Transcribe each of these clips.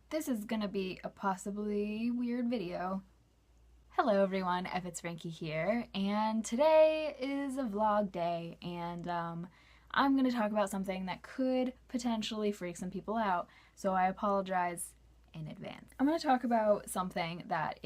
This is gonna be a possibly weird video. Hello everyone, It's Frankie here, and today is a vlog day, and I'm gonna talk about something that could potentially freak some people out, so I apologize in advance. I'm gonna talk about something that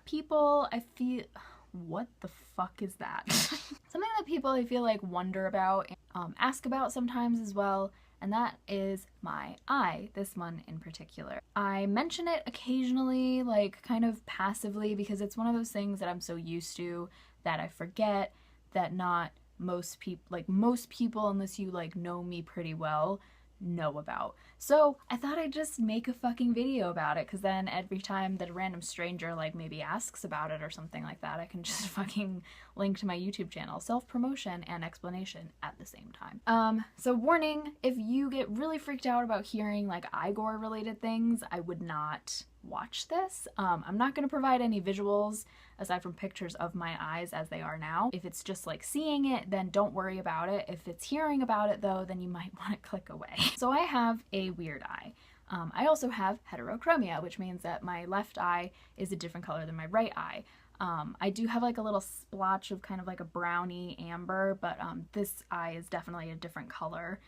people, I feel, what the fuck is that? Something that people, I feel like, wonder about, ask about sometimes as well, and that is my eye, this one in particular. I mention it occasionally, like kind of passively, because it's one of those things that I'm so used to that I forget that not most people, unless you like know me pretty well, know about. So I thought I'd just make a fucking video about it, because then every time that a random stranger like maybe asks about it or something like that, I can just fucking link to my YouTube channel. Self-promotion and explanation at the same time. So warning, if you get really freaked out about hearing like eye gore related things, I would not watch this. I'm not going to provide any visuals aside from pictures of my eyes as they are now. If it's just like seeing it, then don't worry about it. If it's hearing about it though, then you might want to click away. So I have a weird eye. I also have heterochromia, which means that my left eye is a different color than my right eye. I do have like a little splotch of kind of like a browny amber, but this eye is definitely a different color.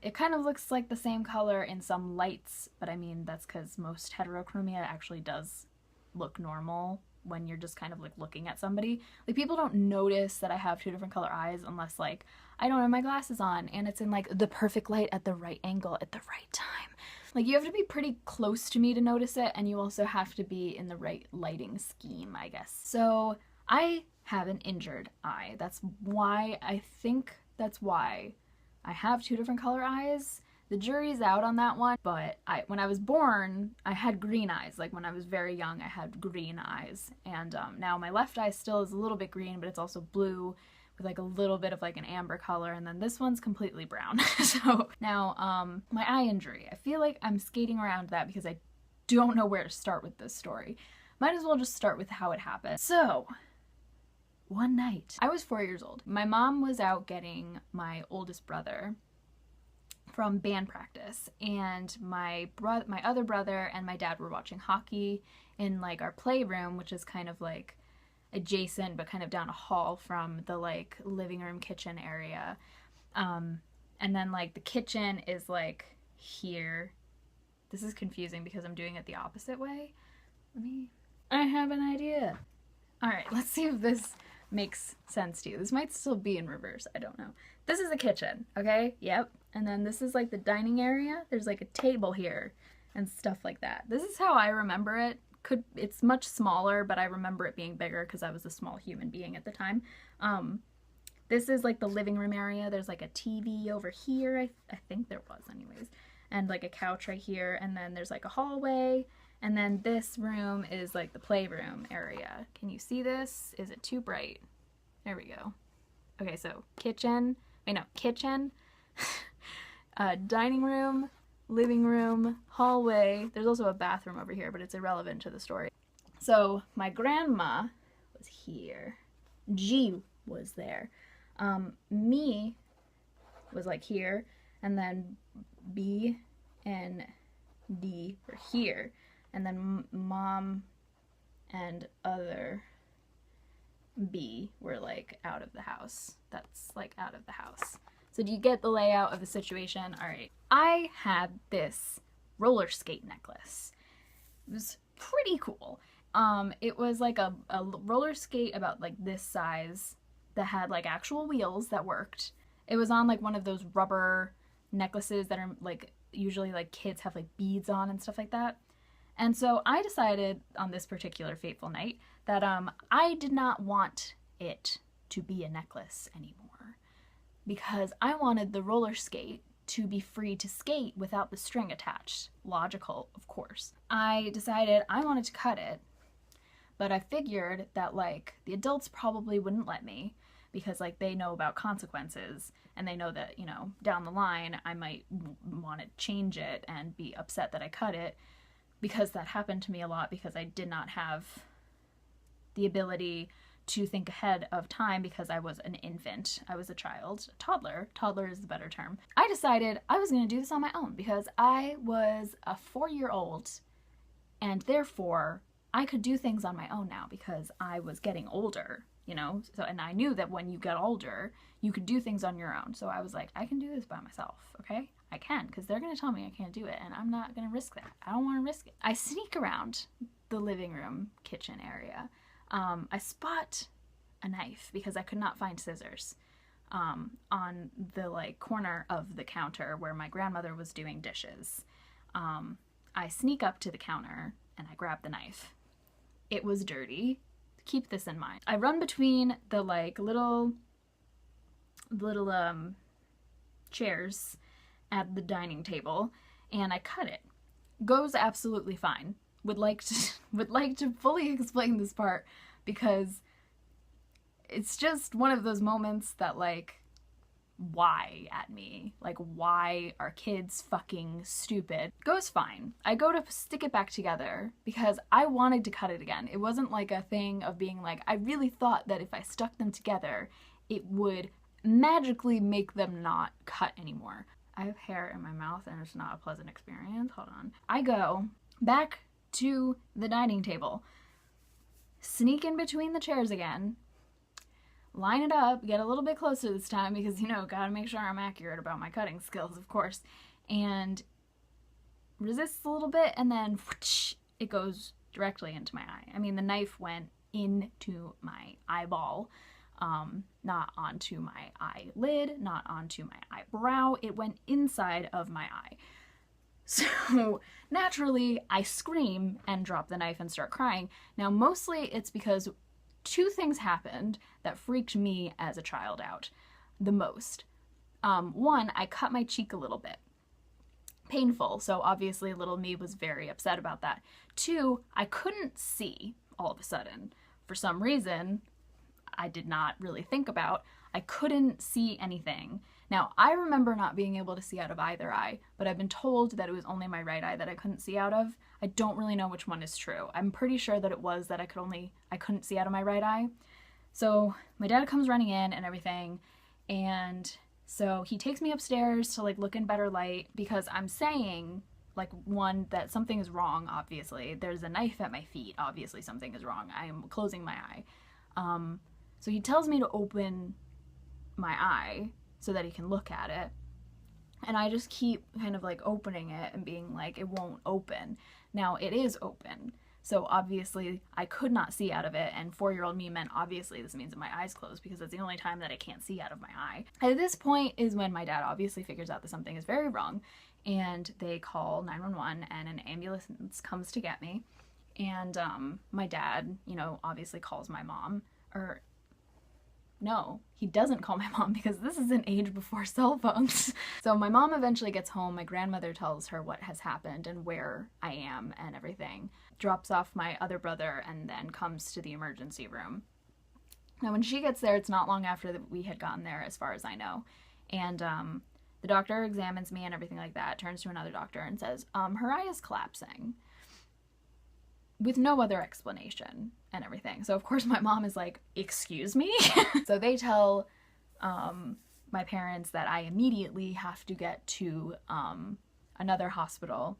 It kind of looks like the same color in some lights, but I mean, that's because most heterochromia actually does look normal when you're just kind of like looking at somebody. Like, people don't notice that I have two different color eyes unless like I don't have my glasses on and it's in like the perfect light at the right angle at the right time. Like, you have to be pretty close to me to notice it, and you also have to be in the right lighting scheme, I guess. So I have an injured eye. That's why I have two different color eyes. The jury's out on that one, but when I was born, I had green eyes. Like, when I was very young, I had green eyes. And now my left eye still is a little bit green, but it's also blue with like a little bit of like an amber color, and then this one's completely brown. So now, my eye injury. I feel like I'm skating around that because I don't know where to start with this story. Might as well just start with how it happened. So, one night, I was 4 years old. My mom was out getting my oldest brother from band practice, and my other brother and my dad were watching hockey in like our playroom, which is kind of like adjacent but kind of down a hall from the like living room kitchen area. And then like the kitchen is like here. This is confusing because I'm doing it the opposite way. I have an idea. All right, let's see if this makes sense to you. This might still be in reverse, I don't know. This is the kitchen, okay? Yep. And then this is like the dining area. There's like a table here and stuff like that. This is how I remember it. It's much smaller, but I remember it being bigger because I was a small human being at the time. This is like the living room area. There's like a TV over here. I think there was anyways. And like a couch right here. And then there's like a hallway. And then this room is like the playroom area. Can you see this? Is it too bright? There we go. Okay, so kitchen, dining room, living room, hallway. There's also a bathroom over here, but it's irrelevant to the story. So my grandma was here. G was there. Me was like here, and then B and D were here. And then mom and other B were like out of the house. That's like out of the house. So do you get the layout of the situation? All right. I had this roller skate necklace. It was pretty cool. It was like a roller skate about like this size that had like actual wheels that worked. It was on like one of those rubber necklaces that are like usually like kids have like beads on and stuff like that. And so I decided on this particular fateful night that I did not want it to be a necklace anymore, because I wanted the roller skate to be free to skate without the string attached. Logical, of course. I decided I wanted to cut it, but I figured that like the adults probably wouldn't let me, because like they know about consequences, and they know that, you know, down the line I might want to change it and be upset that I cut it. Because that happened to me a lot, because I did not have the ability to think ahead of time because I was an infant. I was a child, a toddler. Toddler is the better term. I decided I was going to do this on my own because I was a 4-year-old and therefore I could do things on my own now because I was getting older, you know? So, and I knew that when you get older, you could do things on your own. So I was like, I can do this by myself, okay? I can, because they're going to tell me I can't do it and I'm not going to risk that. I don't want to risk it. I sneak around the living room, kitchen area. I spot a knife because I could not find scissors on the like corner of the counter where my grandmother was doing dishes. I sneak up to the counter and I grab the knife. It was dirty. Keep this in mind. I run between the like little chairs at the dining table and I cut it. Goes absolutely fine. Would like to fully explain this part because it's just one of those moments that like, why at me? Like, why are kids fucking stupid? Goes fine. I go to stick it back together because I wanted to cut it again. It wasn't like a thing of being like, I really thought that if I stuck them together, it would magically make them not cut anymore. I have hair in my mouth and it's not a pleasant experience. Hold on. I go back to the dining table, sneak in between the chairs again, line it up, get a little bit closer this time because, you know, gotta make sure I'm accurate about my cutting skills, of course, and resists a little bit, and then whoosh, it goes directly into my eye. I mean, the knife went into my eyeball, not onto my eyelid, not onto my eyebrow. It went inside of my eye. So naturally, I scream and drop the knife and start crying. Now, mostly it's because 2 things happened that freaked me as a child out the most. 1, I cut my cheek a little bit. Painful, so obviously little me was very upset about that. 2, I couldn't see all of a sudden. For some reason, I did not really think about. I couldn't see anything. Now, I remember not being able to see out of either eye, but I've been told that it was only my right eye that I couldn't see out of. I don't really know which one is true. I'm pretty sure that it was that I couldn't see out of my right eye. So my dad comes running in and everything, and so he takes me upstairs to like look in better light because I'm saying, like, 1, that something is wrong, obviously. There's a knife at my feet. Obviously something is wrong. I am closing my eye. So he tells me to open my eye so that he can look at it. And I just keep kind of like opening it and being like, it won't open. Now it is open. So obviously I could not see out of it, and 4-year-old me meant obviously this means that my eye's closed because that's the only time that I can't see out of my eye. At this point is when my dad obviously figures out that something is very wrong, and they call 911 and an ambulance comes to get me. And my dad, you know, obviously calls my mom, or no, he doesn't call my mom because this is an age before cell phones. So my mom eventually gets home. My grandmother tells her what has happened and where I am and everything. Drops off my other brother and then comes to the emergency room. Now when she gets there, it's not long after that we had gotten there as far as I know. And the doctor examines me and everything like that, turns to another doctor and says, her eye is collapsing. With no other explanation and everything. So of course my mom is like, excuse me? So they tell my parents that I immediately have to get to another hospital,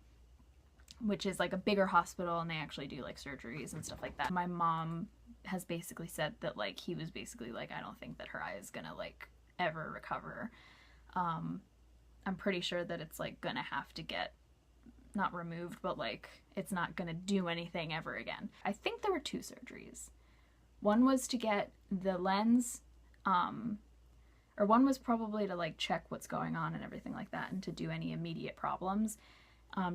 which is like a bigger hospital, and they actually do like surgeries and stuff like that. My mom has basically said that like he was basically like, I don't think that her eye is gonna like ever recover. I'm pretty sure that it's like gonna have to get not removed, but like it's not gonna do anything ever again. I think there were 2 surgeries. One was to get the lens, or one was probably to like check what's going on and everything like that and to do any immediate problems.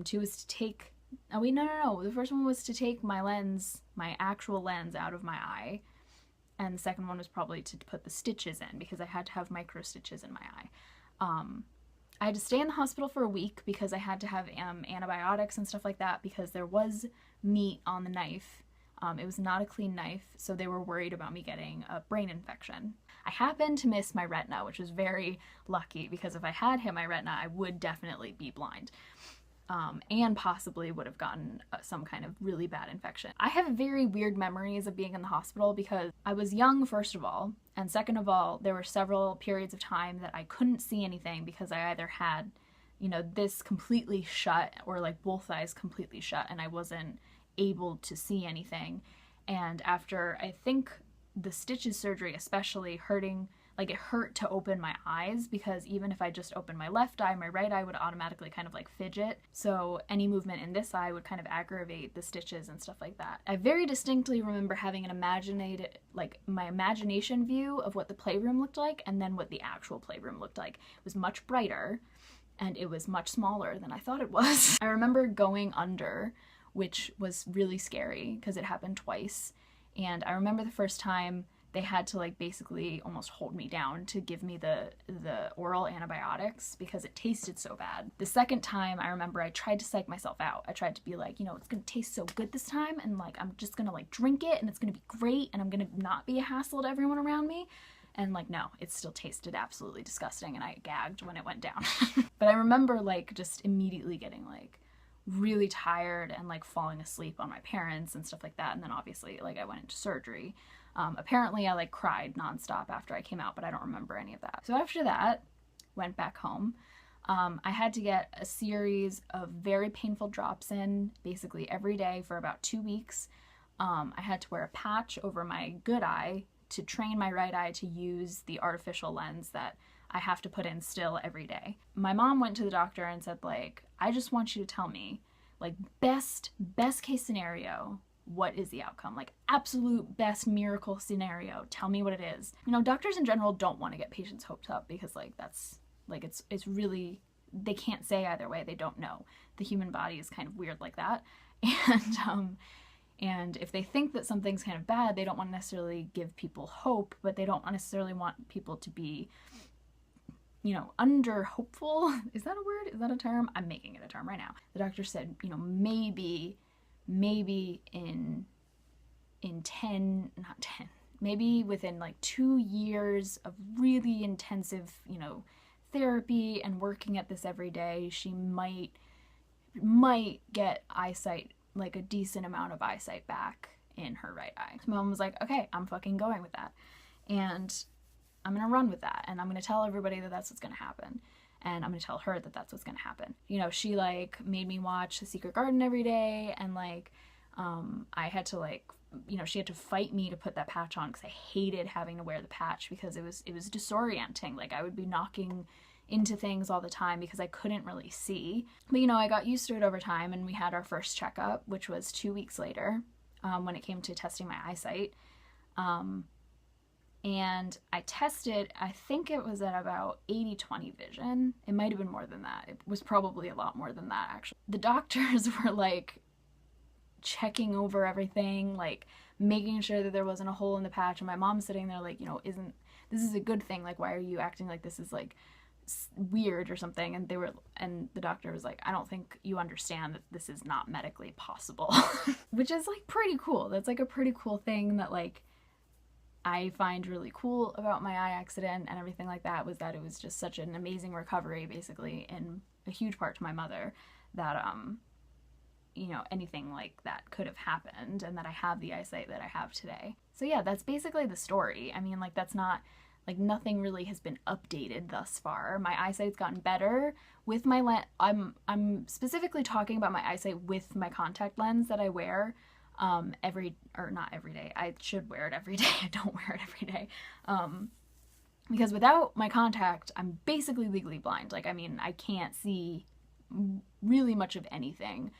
2 was to take, oh wait, no. The first one was to take my lens, my actual lens out of my eye. And the second one was probably to put the stitches in because I had to have micro stitches in my eye. I had to stay in the hospital for a week because I had to have antibiotics and stuff like that because there was meat on the knife. It was not a clean knife, so they were worried about me getting a brain infection. I happened to miss my retina, which was very lucky because if I had hit my retina, I would definitely be blind. and possibly would have gotten some kind of really bad infection. I have very weird memories of being in the hospital because I was young, first of all, and second of all, there were several periods of time that I couldn't see anything because I either had, you know, this completely shut or like both eyes completely shut and I wasn't able to see anything. And after, I think, the stitches surgery especially hurting, like it hurt to open my eyes because even if I just opened my left eye, my right eye would automatically kind of like fidget. So any movement in this eye would kind of aggravate the stitches and stuff like that. I very distinctly remember having an my imagination view of what the playroom looked like and then what the actual playroom looked like. It was much brighter and it was much smaller than I thought it was. I remember going under, which was really scary because it happened twice. And I remember the first time they had to like basically almost hold me down to give me the oral antibiotics because it tasted so bad. The second time I remember I tried to psych myself out. I tried to be like, you know, it's gonna taste so good this time and like I'm just gonna like drink it and it's gonna be great and I'm gonna not be a hassle to everyone around me. And like, no, it still tasted absolutely disgusting and I gagged when it went down. But I remember like just immediately getting like really tired and like falling asleep on my parents and stuff like that. And then obviously like I went into surgery. Apparently I like cried nonstop after I came out, but I don't remember any of that. So after that, went back home. I had to get a series of very painful drops in basically every day for about 2 weeks. I had to wear a patch over my good eye to train my right eye to use the artificial lens that I have to put in still every day. My mom went to the doctor and said like, I just want you to tell me like best case scenario, what is the outcome? Like absolute best miracle scenario, tell me what it is. You know, doctors in general don't want to get patients hoped up because like that's like it's really, they can't say either way, they don't know. The human body is kind of weird like that. And if they think that something's kind of bad, they don't want to necessarily give people hope, but they don't necessarily want people to be, you know, under hopeful. Is that a word? Is that a term? I'm making it a term right now. The doctor said, you know, maybe in 10, not 10, maybe within like 2 years of really intensive, you know, therapy and working at this every day, she might get eyesight, like a decent amount of eyesight back in her right eye. So Mom was like, okay, I'm fucking going with that. And I'm gonna run with that. And I'm gonna tell everybody that that's what's gonna happen. And I'm gonna tell her that that's what's gonna happen. You know, she like made me watch The Secret Garden every day. And like, I had to like, you know, she had to fight me to put that patch on because I hated having to wear the patch because it was disorienting. Like I would be knocking into things all the time because I couldn't really see. But you know, I got used to it over time and we had our first checkup, which was 2 weeks later when it came to testing my eyesight. And I tested, I think it was at about 80/20 vision. It might have been more than that. It was probably a lot more than that actually. The doctors were like checking over everything, like making sure that there wasn't a hole in the patch. And my mom's sitting there like, you know, this is a good thing? Like, why are you acting like this is like weird or something? And the doctor was like, I don't think you understand that this is not medically possible. Which is like pretty cool. That's like a pretty cool thing that like I find really cool about my eye accident and everything like that, was that it was just such an amazing recovery, basically, in a huge part to my mother, that you know, anything like that could have happened, and that I have the eyesight that I have today. So yeah, that's basically the story. I mean, like, that's not, like, nothing really has been updated thus far. My eyesight's gotten better with my I'm specifically talking about my eyesight with my contact lens that I wear not every day. I should wear it every day. I don't wear it every day. Because without my contact, I'm basically legally blind. Like, I mean, I can't see really much of anything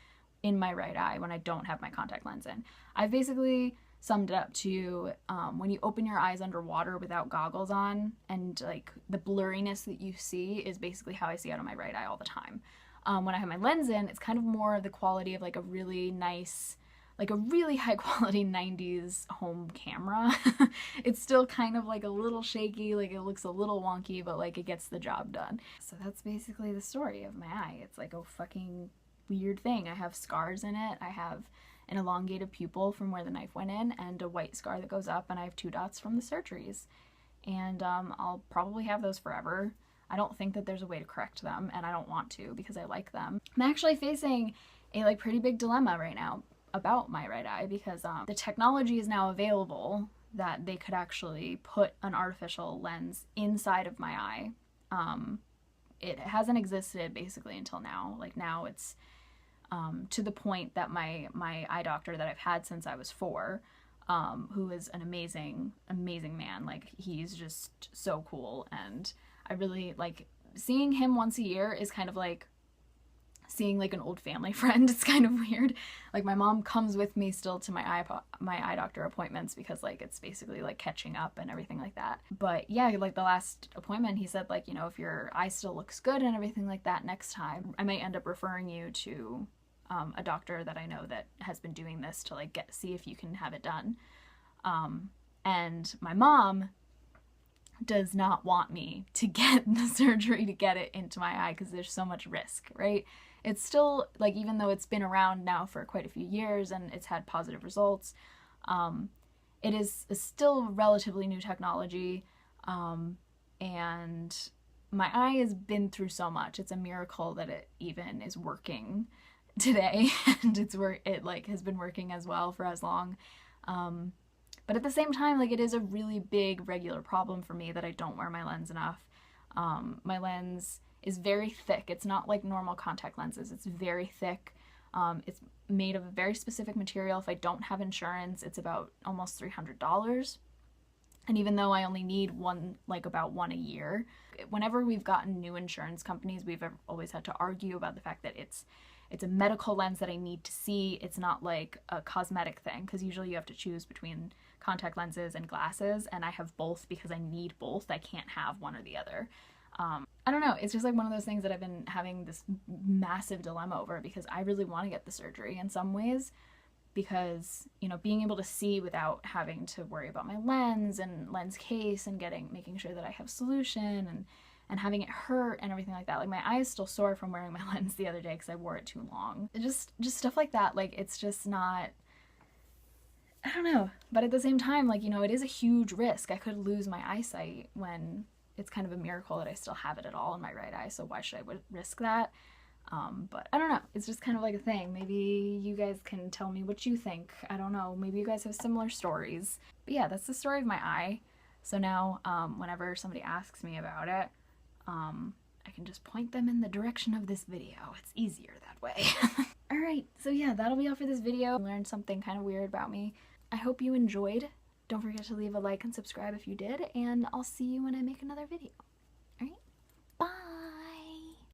in my right eye when I don't have my contact lens in. I've basically summed it up to when you open your eyes underwater without goggles on, and like the blurriness that you see is basically how I see out of my right eye all the time. When I have my lens in, it's kind of more the quality of like a really nice, like a really high quality 90s home camera. It's still kind of like a little shaky, like it looks a little wonky, but like it gets the job done. So that's basically the story of my eye. It's like a fucking weird thing. I have scars in it. I have an elongated pupil from where the knife went in, and a white scar that goes up, and I have 2 dots from the surgeries. And I'll probably have those forever. I don't think that there's a way to correct them, and I don't want to because I like them. I'm actually facing a like pretty big dilemma right now about my right eye because the technology is now available that they could actually put an artificial lens inside of my eye. It hasn't existed basically until now. Like now it's to the point that my eye doctor that I've had since I was 4, who is an amazing man. Like he's just so cool, and I really like seeing him once a year is kind of like seeing like an old family friend. It's kind of weird. Like my mom comes with me still to my eye doctor appointments because like it's basically like catching up and everything like that. But yeah, like the last appointment he said like, you know, if your eye still looks good and everything like that, next time I might end up referring you to a doctor that I know that has been doing this to like see if you can have it done. And my mom does not want me to get the surgery to get it into my eye because there's so much risk, right? It's still like, even though it's been around now for quite a few years and it's had positive results, it is still relatively new technology, and my eye has been through so much. It's a miracle that it even is working today, and it like has been working as well for as long. But at the same time, like it is a really big regular problem for me that I don't wear my lens enough. My lens is very thick. It's not like normal contact lenses. It's very thick. It's made of a very specific material. If I don't have insurance, it's about almost $300. And even though I only need about one a year, whenever we've gotten new insurance companies, we've always had to argue about the fact that it's a medical lens that I need to see. It's not like a cosmetic thing, because usually you have to choose between contact lenses and glasses, and I have both because I need both. I can't have one or the other. I don't know. It's just like one of those things that I've been having this massive dilemma over because I really want to get the surgery in some ways because, you know, being able to see without having to worry about my lens and lens case and making sure that I have solution and having it hurt and everything like that. Like my eye is still sore from wearing my lens the other day because I wore it too long. Just stuff like that. Like it's just not, I don't know. But at the same time, like, you know, it is a huge risk. I could lose my eyesight when it's kind of a miracle that I still have it at all in my right eye. So why should I risk that? But I don't know. It's just kind of like a thing. Maybe you guys can tell me what you think. I don't know. Maybe you guys have similar stories. But yeah, that's the story of my eye. So now whenever somebody asks me about it, I can just point them in the direction of this video. It's easier that way. Alright, so yeah, that'll be all for this video. Learned something kind of weird about me. I hope you enjoyed. Don't forget to leave a like and subscribe if you did, and I'll see you when I make another video.